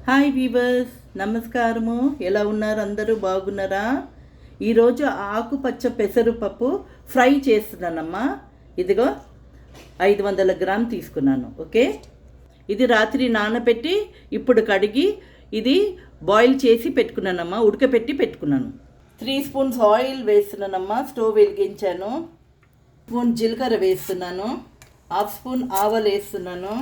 Hi weavers, నమస్కారము. ఎలా ఉన్నారు? అందరూ బాగున్నారా? ఈరోజు ఆకుపచ్చ పెసరపప్పు ఫ్రై చేస్తున్నానమ్మా. ఇదిగో 500 గ్రామ్ తీసుకున్నాను. ఓకే, ఇది రాత్రి నానబెట్టి ఇప్పుడు కడిగి ఇది బాయిల్ చేసి పెట్టుకున్నానమ్మా, ఉడకపెట్టి పెట్టుకున్నాను. 3 స్పూన్స్ ఆయిల్ వేస్తున్నానమ్మా. స్టవ్ వెలిగించాను. స్పూన్ జీలకర్ర వేస్తున్నాను. 1/2 స్పూన్ ఆవాలు వేస్తున్నాను.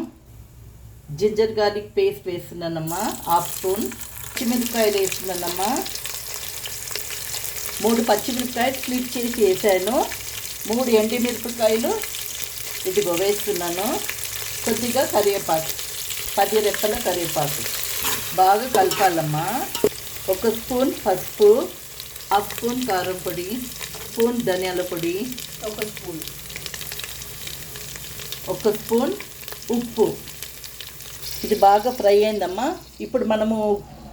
జింజర్ గార్లిక్ పేస్ట్ వేస్తున్నానమ్మా. 1/2 స్పూన్ పచ్చిమిరపకాయలు వేస్తున్నానమ్మా. 3 పచ్చిమిరపకాయలు స్లిట్ చేసి వేసాను. 3 ఎండుమిరపకాయలు ఇదిగో వేస్తున్నాను. కొద్దిగా కరివేపాకు, 10 రెప్పల కరివేపాకు బాగా కలపాలమ్మా. 1 స్పూన్ పసుపు, 1/2 స్పూన్ కారం పొడి, స్పూన్ ధనియాల పొడి, 1 స్పూన్ ఉప్పు. ఇది బాగా ఫ్రై అయిందమ్మా. ఇప్పుడు మనము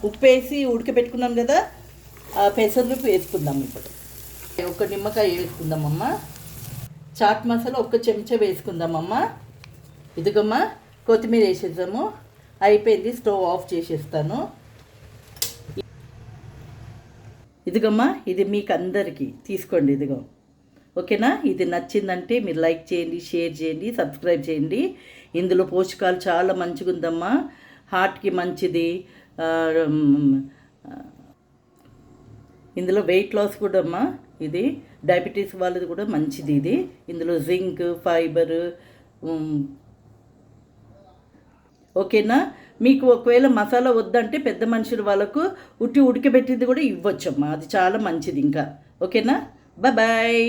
ఉప్పు వేసి ఉడకబెట్టుకున్నాం కదా, ఆ పెసర్లు వేసుకుందాం. ఇప్పుడు 1 నిమ్మకాయ వేసుకుందామమ్మా. చాట్ మసాలా 1 చెంచా వేసుకుందామమ్మా. ఇదిగమ్మా కొత్తిమీర వేసేద్దాము. అయిపోయింది, స్టవ్ ఆఫ్ చేసేస్తాను. ఇదిగమ్మా, ఇది మీకు అందరికీ తీసుకోండి. ఇదిగో ఓకేనా? ఇది నచ్చిందంటే మీరు లైక్ చేయండి, షేర్ చేయండి, సబ్స్క్రైబ్ చేయండి. ఇందులో పోషకాలు చాలా మంచిగా ఉందమ్మా. హార్ట్కి మంచిది. ఇందులో వెయిట్ లాస్ కూడా అమ్మా. ఇది డయాబెటీస్ వాళ్ళది కూడా మంచిది. ఇది ఇందులో జింక్, ఫైబర్. ఓకేనా? మీకు ఒకవేళ మసాలా వద్దంటే పెద్ద మనుషుల వాళ్ళకు ఉడకబెట్టింది కూడా ఇవ్వచ్చమ్మా. అది చాలా మంచిది ఇంకా. ఓకేనా? బాయ్.